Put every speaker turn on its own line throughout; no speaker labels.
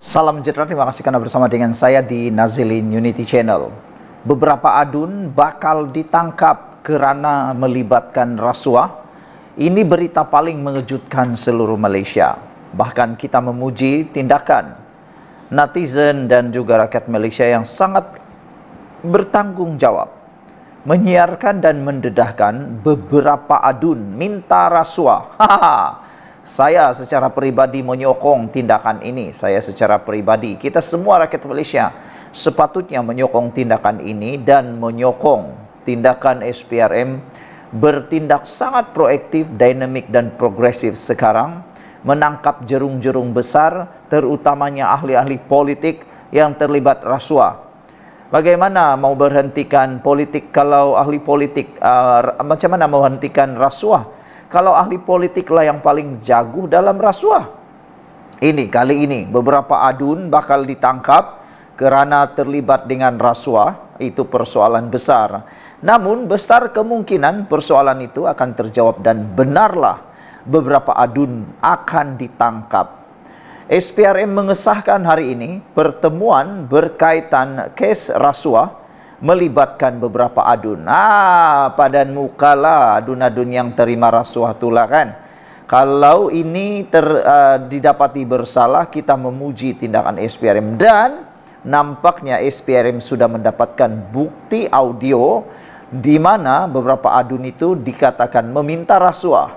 Salam sejahtera, terima kasih karena bersama dengan saya di Nazilin Unity Channel. Beberapa adun bakal ditangkap kerana melibatkan rasuah. Ini berita paling mengejutkan seluruh Malaysia. Bahkan kita memuji tindakan netizen dan juga rakyat Malaysia yang sangat bertanggung jawab menyiarkan dan mendedahkan beberapa adun minta rasuah. Saya secara pribadi menyokong tindakan ini. Saya secara pribadi, kita semua rakyat Malaysia sepatutnya menyokong tindakan ini dan menyokong tindakan SPRM bertindak sangat proaktif, dinamik dan progresif sekarang menangkap jerung-jerung besar, terutamanya ahli-ahli politik yang terlibat rasuah. Bagaimana mau berhentikan politik kalau ahli politik, macam mana mau hentikan rasuah kalau ahli politiklah yang paling jago dalam rasuah? Kali ini beberapa adun bakal ditangkap kerana terlibat dengan rasuah. Itu persoalan besar. Namun besar kemungkinan persoalan itu akan terjawab dan benarlah beberapa adun akan ditangkap. SPRM mengesahkan hari ini pertemuan berkaitan kes rasuah melibatkan beberapa adun. Padan mukalah adun-adun yang terima rasuah itulah kan. Kalau ini didapati bersalah, kita memuji tindakan SPRM dan nampaknya SPRM sudah mendapatkan bukti audio di mana beberapa adun itu dikatakan meminta rasuah.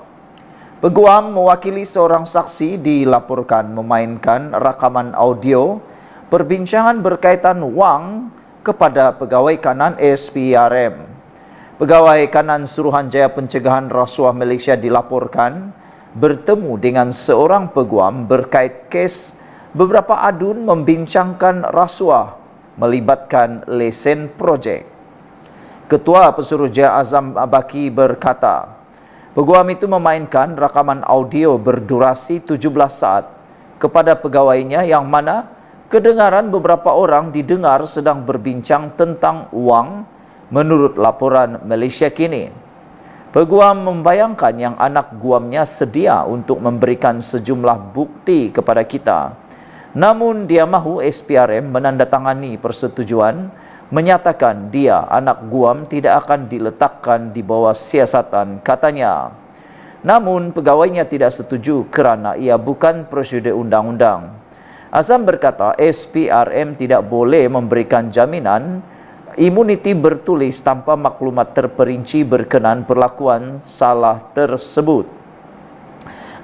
Peguam mewakili seorang saksi dilaporkan memainkan rakaman audio perbincangan berkaitan wang kepada pegawai kanan SPRM. Pegawai kanan Suruhanjaya Pencegahan Rasuah Malaysia dilaporkan bertemu dengan seorang peguam berkait kes beberapa adun membincangkan rasuah melibatkan lesen projek. Ketua Pesuruhjaya Azam Baki berkata, peguam itu memainkan rakaman audio berdurasi 17 saat kepada pegawainya yang mana kedengaran beberapa orang didengar sedang berbincang tentang wang menurut laporan Malaysia Kini. Peguam membayangkan yang anak guamnya sedia untuk memberikan sejumlah bukti kepada kita. Namun dia mahu SPRM menandatangani persetujuan menyatakan dia, anak guam, tidak akan diletakkan di bawah siasatan, katanya. Namun pegawainya tidak setuju kerana ia bukan prosedur undang-undang. Azam berkata SPRM tidak boleh memberikan jaminan imuniti bertulis tanpa maklumat terperinci berkenaan perlakuan salah tersebut.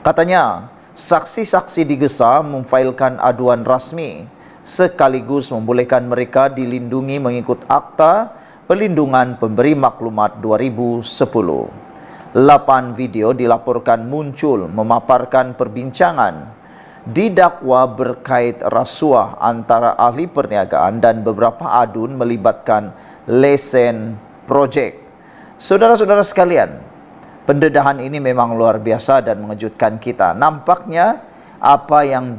Katanya, saksi-saksi digesa memfailkan aduan rasmi sekaligus membolehkan mereka dilindungi mengikut Akta Perlindungan Pemberi Maklumat 2010. 8 video dilaporkan muncul memaparkan perbincangan didakwa berkait rasuah antara ahli perniagaan dan beberapa adun melibatkan lesen projek. Saudara-saudara sekalian, pendedahan ini memang luar biasa dan mengejutkan kita. Nampaknya apa yang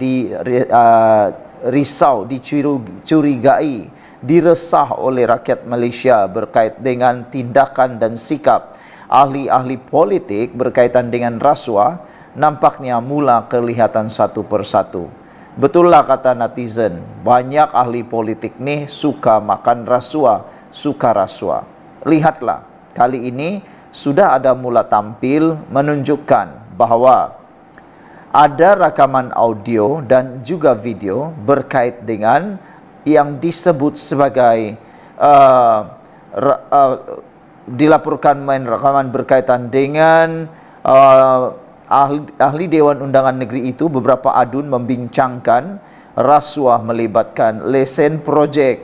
dicurigai, diresah oleh rakyat Malaysia berkait dengan tindakan dan sikap ahli-ahli politik berkaitan dengan rasuah, nampaknya mula kelihatan satu persatu. Betullah kata netizen, banyak ahli politik ni suka makan rasuah, suka rasuah. Lihatlah, kali ini sudah ada mula tampil menunjukkan bahawa ada rakaman audio dan juga video berkait dengan yang disebut sebagai dilaporkan main rakaman berkaitan dengan ahli Dewan Undangan Negeri itu, beberapa adun membincangkan rasuah melibatkan lesen projek.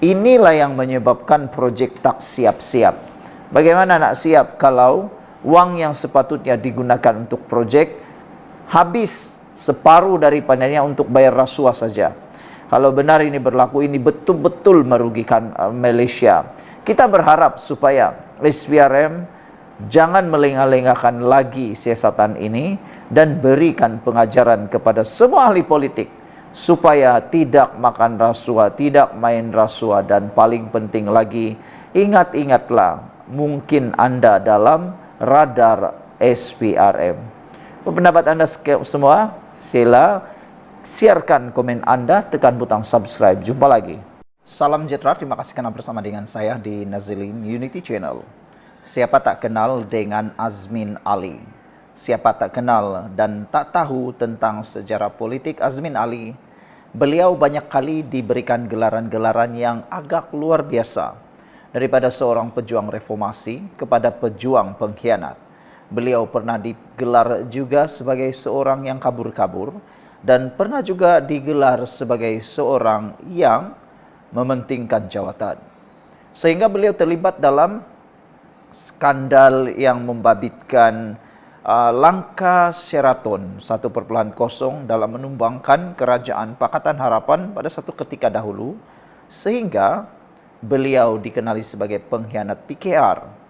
Inilah yang menyebabkan projek tak siap-siap. Bagaimana nak siap kalau wang yang sepatutnya digunakan untuk projek habis separuh daripadanya untuk bayar rasuah saja. Kalau benar ini berlaku, ini betul-betul merugikan Malaysia. Kita berharap supaya SPRM jangan melengah-lengahkan lagi siasatan ini dan berikan pengajaran kepada semua ahli politik supaya tidak makan rasuah, tidak main rasuah, dan paling penting lagi, ingat-ingatlah, mungkin anda dalam radar SPRM. Pendapat anda semua, sila Siarkan komen Anda, tekan butang subscribe. Jumpa lagi. Salam sejahtera, terima kasih karena bersama dengan saya di Nazilin Unity Channel. Siapa tak kenal dengan Azmin Ali? Siapa tak kenal dan tak tahu tentang sejarah politik Azmin Ali? Beliau banyak kali diberikan gelaran-gelaran yang agak luar biasa. Daripada seorang pejuang reformasi kepada pejuang pengkhianat. Beliau pernah digelar juga sebagai seorang yang kabur-kabur dan pernah juga digelar sebagai seorang yang mementingkan jawatan. Sehingga beliau terlibat dalam skandal yang membabitkan langkah Sheraton 1.0 dalam menumbangkan kerajaan Pakatan Harapan pada satu ketika dahulu, sehingga beliau dikenali sebagai pengkhianat PKR.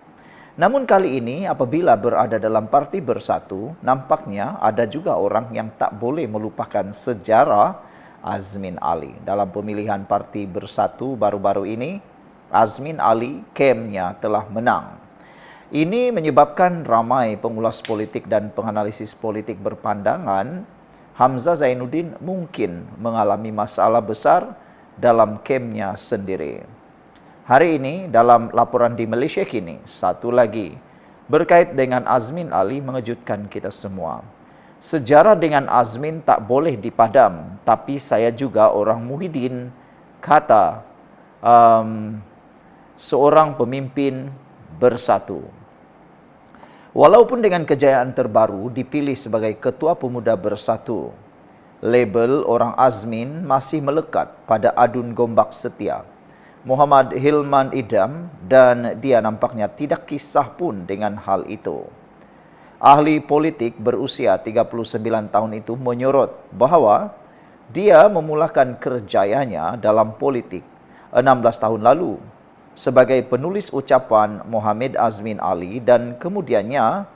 Namun kali ini apabila berada dalam Parti Bersatu, nampaknya ada juga orang yang tak boleh melupakan sejarah Azmin Ali. Dalam pemilihan Parti Bersatu baru-baru ini, Azmin Ali kemnya telah menang. Ini menyebabkan ramai pengulas politik dan penganalisis politik berpandangan Hamzah Zainuddin mungkin mengalami masalah besar dalam kemnya sendiri. Hari ini dalam laporan di Malaysia Kini, satu lagi berkait dengan Azmin Ali mengejutkan kita semua. Sejarah dengan Azmin tak boleh dipadam, tapi saya juga orang Muhyiddin, kata seorang pemimpin bersatu. Walaupun dengan kejayaan terbaru dipilih sebagai Ketua Pemuda Bersatu, label orang Azmin masih melekat pada adun gombak setia Muhammad Hilman Idham, dan dia nampaknya tidak kisah pun dengan hal itu. Ahli politik berusia 39 tahun itu menyorot bahawa dia memulakan kerjayanya dalam politik 16 tahun lalu sebagai penulis ucapan Muhammad Azmin Ali dan kemudiannya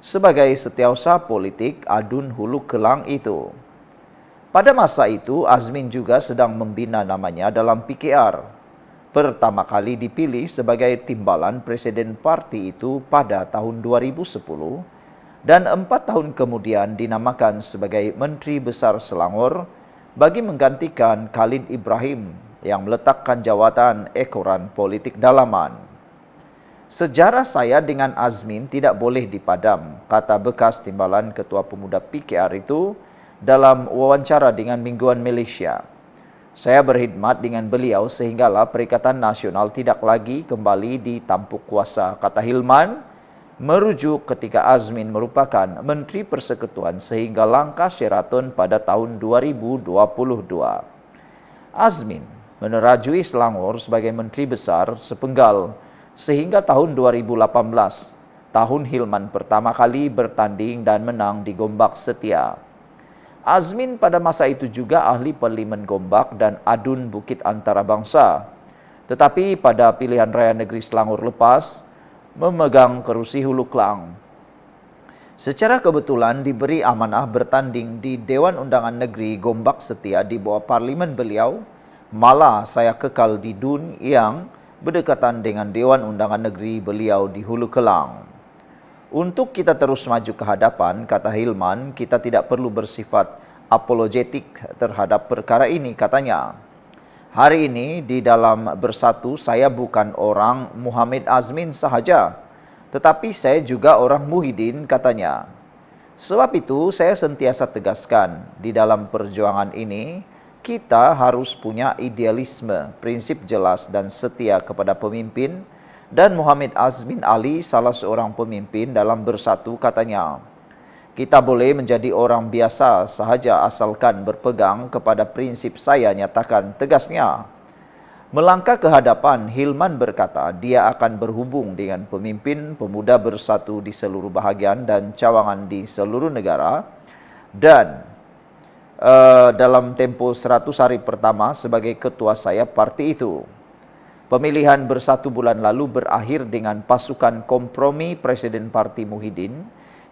sebagai setiausaha politik adun Hulu Kelang itu. Pada masa itu, Azmin juga sedang membina namanya dalam PKR. Pertama kali dipilih sebagai timbalan presiden parti itu pada tahun 2010 dan 4 tahun kemudian dinamakan sebagai Menteri Besar Selangor bagi menggantikan Khalid Ibrahim yang meletakkan jawatan ekoran politik dalaman. Sejarah saya dengan Azmin tidak boleh dipadam, kata bekas timbalan Ketua Pemuda PKR itu dalam wawancara dengan Mingguan Malaysia. Saya berkhidmat dengan beliau sehinggalah Perikatan Nasional tidak lagi kembali ditampuk kuasa, kata Hilman, merujuk ketika Azmin merupakan Menteri Persekutuan sehingga langkah Sheraton pada tahun 2022. Azmin menerajui Selangor sebagai Menteri Besar sepenggal sehingga tahun 2018, tahun Hilman pertama kali bertanding dan menang di Gombak Setia. Azmin pada masa itu juga ahli Parlimen Gombak dan adun Bukit Antarabangsa. Tetapi pada pilihan raya negeri Selangor lepas, memegang kerusi Hulu Kelang. Secara kebetulan diberi amanah bertanding di Dewan Undangan Negeri Gombak Setia di bawah Parlimen beliau, malah saya kekal di DUN yang berdekatan dengan Dewan Undangan Negeri beliau di Hulu Kelang. Untuk kita terus maju ke hadapan, kata Hilman, kita tidak perlu bersifat apologetik terhadap perkara ini, katanya. Hari ini di dalam Bersatu, saya bukan orang Muhammad Azmin sahaja, tetapi saya juga orang Muhyiddin, katanya. Sebab itu saya sentiasa tegaskan, di dalam perjuangan ini, kita harus punya idealisme, prinsip jelas dan setia kepada pemimpin, dan Muhammad Azmin Ali salah seorang pemimpin dalam Bersatu, katanya. Kita boleh menjadi orang biasa sahaja asalkan berpegang kepada prinsip, saya nyatakan tegasnya. Melangkah ke hadapan, Hilman berkata dia akan berhubung dengan pemimpin pemuda Bersatu di seluruh bahagian dan cawangan di seluruh negara dan dalam tempoh 100 hari pertama sebagai ketua saya parti itu. Pemilihan Bersatu bulan lalu berakhir dengan pasukan kompromi Presiden Parti Muhyiddin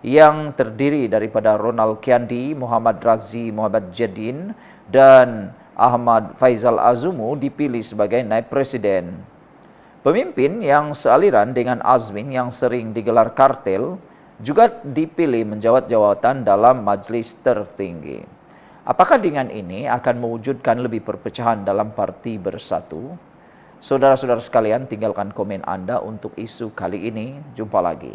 yang terdiri daripada Ronald Kiandi, Muhammad Razi, Muhammad Jadin dan Ahmad Faizal Azumu dipilih sebagai naib presiden. Pemimpin yang sealiran dengan Azmin yang sering digelar kartel juga dipilih menjawat jawatan dalam majlis tertinggi. Apakah dengan ini akan mewujudkan lebih perpecahan dalam Parti Bersatu? Saudara-saudara sekalian, tinggalkan komen Anda untuk isu kali ini. Jumpa lagi.